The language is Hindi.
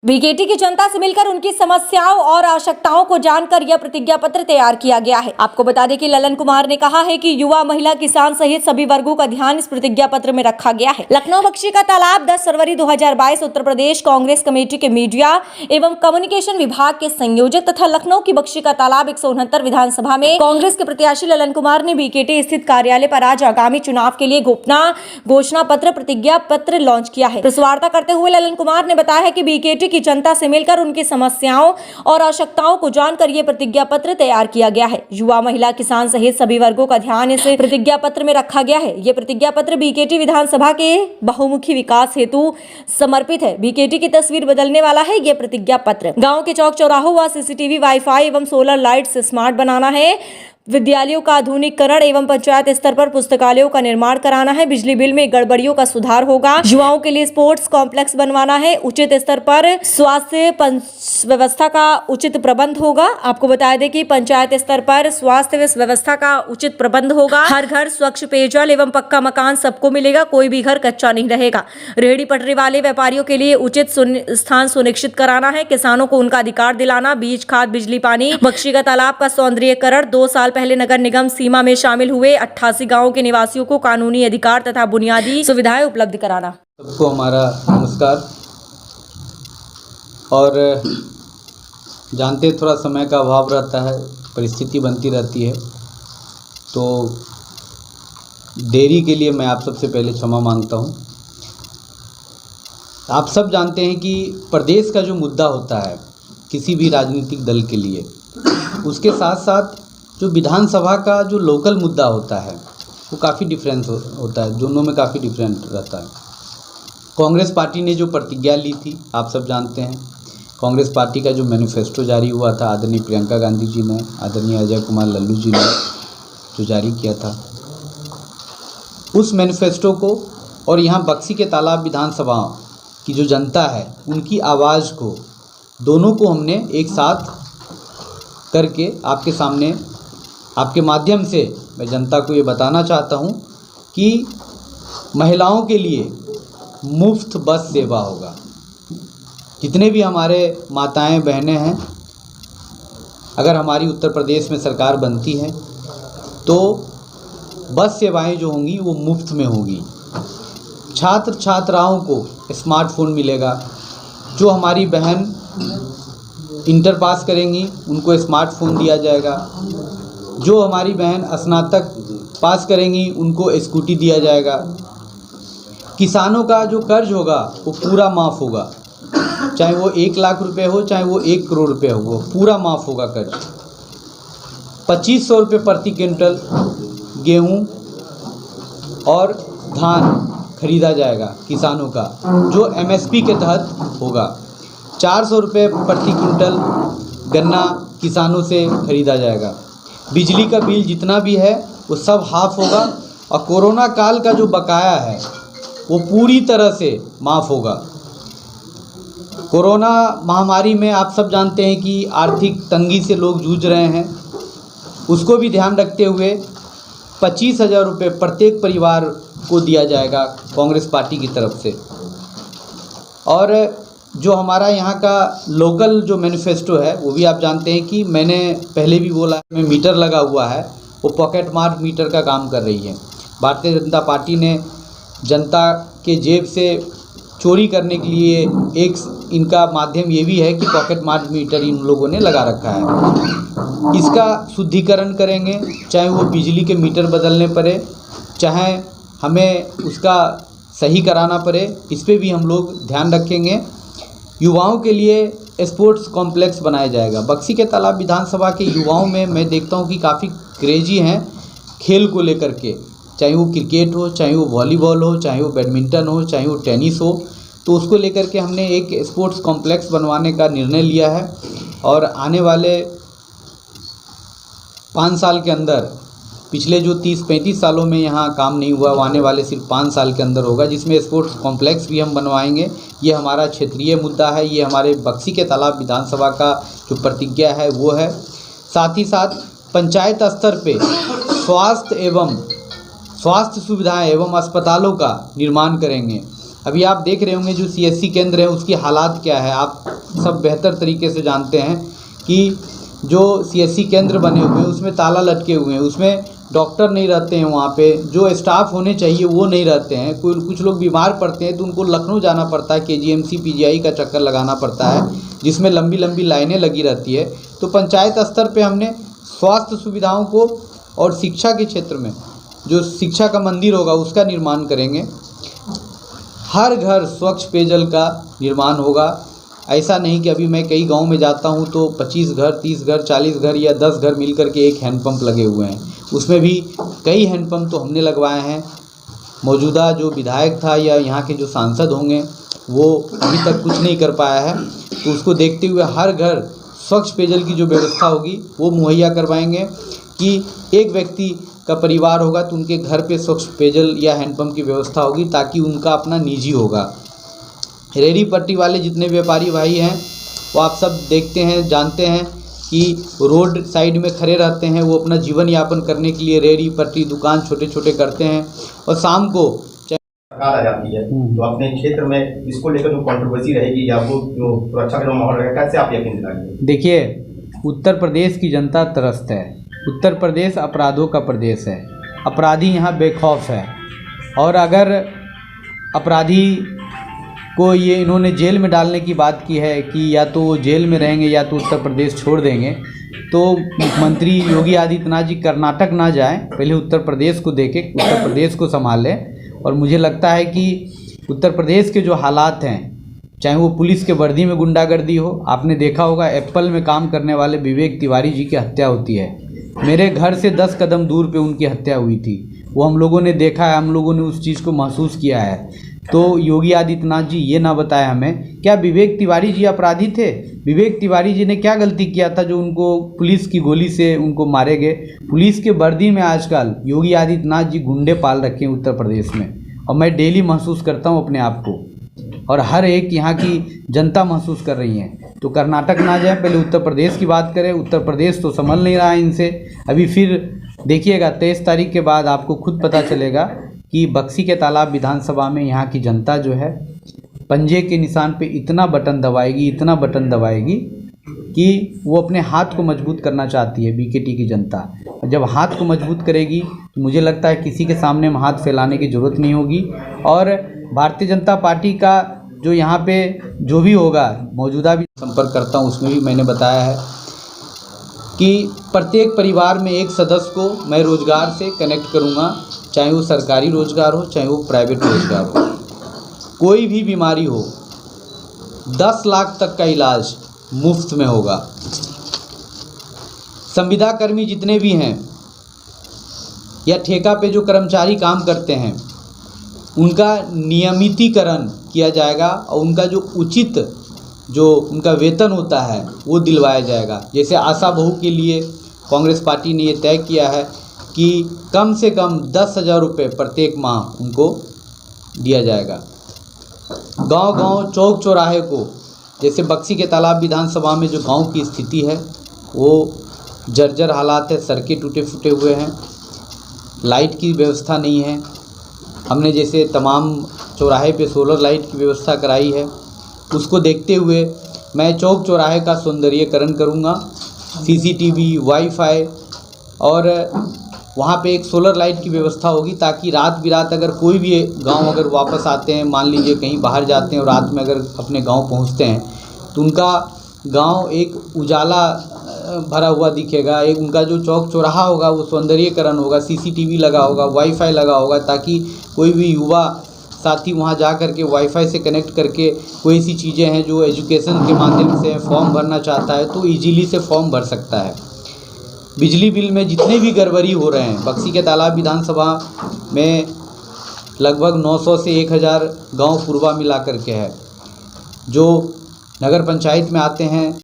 बीकेटी की जनता से मिलकर उनकी समस्याओं और आवश्यकताओं को जानकर यह प्रतिज्ञा पत्र तैयार किया गया है। आपको बता दें कि ललन कुमार ने कहा है कि युवा, महिला, किसान सहित सभी वर्गों का ध्यान इस प्रतिज्ञा पत्र में रखा गया है। लखनऊ बख्शी का तालाब 10 फरवरी 2022 उत्तर प्रदेश कांग्रेस कमेटी के मीडिया एवं कम्युनिकेशन विभाग के संयोजक तथा लखनऊ की बख्शी का तालाब 169 विधानसभा में कांग्रेस के प्रत्याशी ललन कुमार ने बीकेटी स्थित कार्यालय पर आज आगामी चुनाव के लिए घोषणा पत्र प्रतिज्ञा पत्र लॉन्च किया है। प्रेस वार्ता करते हुए ललन कुमार ने बताया है कि बीकेटी की जनता से मिलकर उनकी समस्याओं और आवश्यकताओं को जानकर ये प्रतिज्ञा पत्र तैयार किया गया है। युवा, महिला, किसान सहित सभी वर्गों का ध्यान इस प्रतिज्ञा पत्र में रखा गया है। ये प्रतिज्ञा पत्र बीकेटी विधानसभा के बहुमुखी विकास हेतु समर्पित है। बीकेटी की तस्वीर बदलने वाला है ये प्रतिज्ञा पत्र। गाँव के चौक चौराहों व सीसीटीवी, वाईफाई एवं सोलर लाइट्स स्मार्ट बनाना है। विद्यालयों का आधुनिकीकरण एवं पंचायत स्तर पर पुस्तकालयों का निर्माण कराना है। बिजली बिल में गड़बड़ियों का सुधार होगा। युवाओं के लिए स्पोर्ट्स कॉम्प्लेक्स बनवाना है। उचित स्तर पर स्वास्थ्य व्यवस्था का उचित प्रबंध होगा। आपको बता दें कि पंचायत स्तर पर स्वास्थ्य व्यवस्था का उचित प्रबंध होगा। हर घर स्वच्छ पेयजल एवं पक्का मकान सबको मिलेगा, कोई भी घर कच्चा नहीं रहेगा। रेहड़ी पटरी वाले व्यापारियों के लिए उचित स्थान सुनिश्चित कराना है। किसानों को उनका अधिकार दिलाना। बीज, खाद, बिजली, पानी। बख्शी का तालाब का सौंदर्यीकरण। 2 साल पहले नगर निगम सीमा में शामिल हुए 88 गांवों के निवासियों को कानूनी अधिकार तथा बुनियादी सुविधाएं उपलब्ध कराना। सबको हमारा नमस्कार। और जानते थोड़ा समय का अभाव रहता है, परिस्थिति बनती रहती है, तो देरी के लिए मैं आप सबसे पहले क्षमा मांगता हूं। आप सब जानते हैं कि प्रदेश का जो मुद्दा होता है किसी भी राजनीतिक दल के लिए, उसके साथ साथ जो विधानसभा का जो लोकल मुद्दा होता है वो काफ़ी डिफरेंस होता है, दोनों में काफ़ी डिफरेंट रहता है। कांग्रेस पार्टी ने जो प्रतिज्ञा ली थी आप सब जानते हैं। कांग्रेस पार्टी का जो मैनिफेस्टो जारी हुआ था आदरणीय प्रियंका गांधी जी ने, आदरणीय अजय कुमार लल्लू जी ने जो जारी किया था, उस मैनिफेस्टो को और यहाँ बख्शी के तालाब विधानसभा की जो जनता है उनकी आवाज़ को, दोनों को हमने एक साथ करके आपके सामने, आपके माध्यम से मैं जनता को ये बताना चाहता हूँ कि महिलाओं के लिए मुफ्त बस सेवा होगा। जितने भी हमारे माताएं बहनें हैं, अगर हमारी उत्तर प्रदेश में सरकार बनती है तो बस सेवाएं जो होंगी वो मुफ्त में होंगी। छात्र छात्राओं को स्मार्टफोन मिलेगा। जो हमारी बहन इंटर पास करेंगी उनको स्मार्टफोन दिया जाएगा। जो हमारी बहन स्नातक पास करेंगी उनको स्कूटी दिया जाएगा। किसानों का जो कर्ज होगा वो पूरा माफ़ होगा, चाहे वो 1 लाख रुपए हो, चाहे वो 1 करोड़ रुपए हो, वो पूरा माफ़ होगा कर्ज। 2500 रुपये प्रति क्विंटल गेहूं और धान खरीदा जाएगा किसानों का, जो एमएसपी के तहत होगा। 400 रुपये प्रति क्विंटल गन्ना किसानों से खरीदा जाएगा। बिजली का बिल जितना भी है वो सब हाफ होगा। और कोरोना काल का जो बकाया है वो पूरी तरह से माफ़ होगा। कोरोना महामारी में आप सब जानते हैं कि आर्थिक तंगी से लोग जूझ रहे हैं, उसको भी ध्यान रखते हुए 25,000 रुपये प्रत्येक परिवार को दिया जाएगा कांग्रेस पार्टी की तरफ से। और जो हमारा यहाँ का लोकल जो मैनिफेस्टो है वो भी आप जानते हैं कि मैंने पहले भी बोला, में मीटर लगा हुआ है, वो पॉकेट मार मीटर का काम कर रही है। भारतीय जनता पार्टी ने जनता के जेब से चोरी करने के लिए एक इनका माध्यम ये भी है कि पॉकेट मार मीटर इन लोगों ने लगा रखा है। इसका शुद्धिकरण करेंगे, चाहे वो बिजली के मीटर बदलने पड़े, चाहे हमें उसका सही कराना पड़े, इस पर भी हम लोग ध्यान रखेंगे। युवाओं के लिए स्पोर्ट्स कॉम्प्लेक्स बनाया जाएगा। बख्शी के तालाब विधानसभा के युवाओं में मैं देखता हूँ कि काफ़ी क्रेजी हैं खेल को लेकर के, चाहे वो क्रिकेट हो, चाहे वो वॉलीबॉल हो, चाहे वो बैडमिंटन हो, चाहे वो टेनिस हो, तो उसको लेकर के हमने एक स्पोर्ट्स कॉम्प्लेक्स बनवाने का निर्णय लिया है। और आने वाले 5 साल के अंदर, पिछले जो 30-35 सालों में यहाँ काम नहीं हुआ, वो आने वाले सिर्फ 5 साल के अंदर होगा, जिसमें स्पोर्ट्स कॉम्प्लेक्स भी हम बनवाएंगे। ये हमारा क्षेत्रीय मुद्दा है, ये हमारे बख्शी के तालाब विधानसभा का जो प्रतिज्ञा है वो है। साथ ही साथ पंचायत स्तर पे स्वास्थ्य सुविधाएं एवं अस्पतालों का निर्माण करेंगे। अभी आप देख रहे होंगे जो CSC केंद्र है उसकी हालात क्या है, आप सब बेहतर तरीके से जानते हैं कि जो CSC केंद्र बने हुए हैं उसमें ताला लटके हुए हैं, उसमें डॉक्टर नहीं रहते हैं, वहाँ पे जो स्टाफ होने चाहिए वो नहीं रहते हैं। कुछ लोग बीमार पड़ते हैं तो उनको लखनऊ जाना पड़ता है, KGMC PGI का चक्कर लगाना पड़ता है, जिसमें लंबी लंबी लाइनें लगी रहती है। तो पंचायत स्तर पे हमने स्वास्थ्य सुविधाओं को और शिक्षा के क्षेत्र में जो शिक्षा का मंदिर होगा उसका निर्माण करेंगे। हर घर स्वच्छ पेयजल का निर्माण होगा। ऐसा नहीं कि अभी मैं कई गांव में जाता हूं तो 25 घर, 30 घर, 40 घर या 10 घर मिलकर के एक हैंडपंप लगे हुए हैं। उसमें भी कई हैंडपंप तो हमने लगवाए हैं। मौजूदा जो विधायक था या यहाँ के जो सांसद होंगे वो अभी तक कुछ नहीं कर पाया है, तो उसको देखते हुए हर घर स्वच्छ पेयजल की जो व्यवस्था होगी वो मुहैया करवाएंगे कि एक व्यक्ति का परिवार होगा तो उनके घर पे स्वच्छ पेयजल या हैंडपंप की व्यवस्था होगी, ताकि उनका अपना निजी होगा। रेहड़ी पट्टी वाले जितने व्यापारी भाई हैं वो आप सब देखते हैं, जानते हैं कि रोड साइड में खड़े रहते हैं, वो अपना जीवन यापन करने के लिए रेहड़ी पट्टी दुकान छोटे छोटे करते हैं और शाम को सरकार आ जाती है तो अपने क्षेत्र में इसको लेकर जो कंट्रोवर्सी रहेगी या वो जो सुरक्षा का जो माहौल रहेगा, कैसे आप यकीन दिलाएंगे? देखिए, उत्तर प्रदेश की जनता त्रस्त है। उत्तर प्रदेश अपराधों का प्रदेश है। अपराधी यहाँ बेखौफ है, और अगर अपराधी को ये इन्होंने जेल में डालने की बात की है कि या तो वो जेल में रहेंगे या तो उत्तर प्रदेश छोड़ देंगे, तो मुख्यमंत्री योगी आदित्यनाथ जी कर्नाटक ना जाएं, पहले उत्तर प्रदेश को देखें, उत्तर प्रदेश को संभालें। और मुझे लगता है कि उत्तर प्रदेश के जो हालात हैं, चाहे वो पुलिस के वर्दी में गुंडागर्दी हो, आपने देखा होगा एप्पल में काम करने वाले विवेक तिवारी जी की हत्या होती है। मेरे घर से 10 कदम दूर पे उनकी हत्या हुई थी, वो हम लोगों ने देखा है, हम लोगों ने उस चीज़ को महसूस किया है। तो योगी आदित्यनाथ जी ये ना बताएं हमें, क्या विवेक तिवारी जी अपराधी थे? विवेक तिवारी जी ने क्या गलती किया था जो उनको पुलिस की गोली से उनको मारे गए? पुलिस के वर्दी में आजकल योगी आदित्यनाथ जी गुंडे पाल रखे हैं उत्तर प्रदेश में, और मैं डेली महसूस करता हूँ अपने आप को, और हर एक यहाँ की जनता महसूस कर रही है। तो कर्नाटक ना जाए, पहले उत्तर प्रदेश की बात करें। उत्तर प्रदेश तो संभल नहीं रहा है इनसे। अभी फिर देखिएगा 23 तारीख के बाद आपको खुद पता चलेगा कि बक्सी के तालाब विधानसभा में यहाँ की जनता जो है पंजे के निशान पे इतना बटन दबाएगी कि वो अपने हाथ को मजबूत करना चाहती है। बीकेटी की जनता जब हाथ को मजबूत करेगी तो मुझे लगता है किसी के सामने हम हाथ फैलाने की ज़रूरत नहीं होगी। और भारतीय जनता पार्टी का जो यहाँ पे जो भी होगा, मौजूदा भी संपर्क करता हूँ, उसमें भी मैंने बताया है कि प्रत्येक परिवार में एक सदस्य को मैं रोज़गार से कनेक्ट करूँगा, चाहे वो सरकारी रोज़गार हो चाहे वो प्राइवेट रोज़गार हो। कोई भी बीमारी हो 10 लाख तक का इलाज मुफ्त में होगा। संविदा कर्मी जितने भी हैं या ठेका पे जो कर्मचारी काम करते हैं उनका नियमितीकरण किया जाएगा और उनका जो उचित जो उनका वेतन होता है वो दिलवाया जाएगा। जैसे आशा बहू के लिए कांग्रेस पार्टी ने ये तय किया है कि कम से कम 10,000 रुपये प्रत्येक माह उनको दिया जाएगा। गांव-गांव चौक चौराहे को, जैसे बक्सी के तालाब विधानसभा में जो गांव की स्थिति है वो जर्जर हालात है, सड़कें टूटे फूटे हुए हैं, लाइट की व्यवस्था नहीं है। हमने जैसे तमाम चौराहे पे सोलर लाइट की व्यवस्था कराई है, उसको देखते हुए मैं चौक चौराहे का सौंदर्यीकरण करूँगा। CCTV, वाईफाई और वहाँ पे एक सोलर लाइट की व्यवस्था होगी, ताकि रात बिरात अगर कोई भी गांव अगर वापस आते हैं, मान लीजिए कहीं बाहर जाते हैं और रात में अगर अपने गांव पहुँचते हैं तो उनका गांव एक उजाला भरा हुआ दिखेगा। एक उनका जो चौक चौराहा होगा वो सौंदर्यीकरण होगा, CCTV लगा होगा, वाईफाई लगा होगा, ताकि कोई भी युवा साथी वहाँ जा कर के वाईफाई से कनेक्ट करके कोई ऐसी चीज़ें हैं जो एजुकेशन के माध्यम से फॉर्म भरना चाहता है तो ईजीली से फॉर्म भर सकता है। बिजली बिल में जितने भी गड़बड़ी हो रहे हैं, बक्सी के तालाब विधानसभा में लगभग 900 से 1000 गांव पूर्वा मिला करके है, जो नगर पंचायत में आते हैं।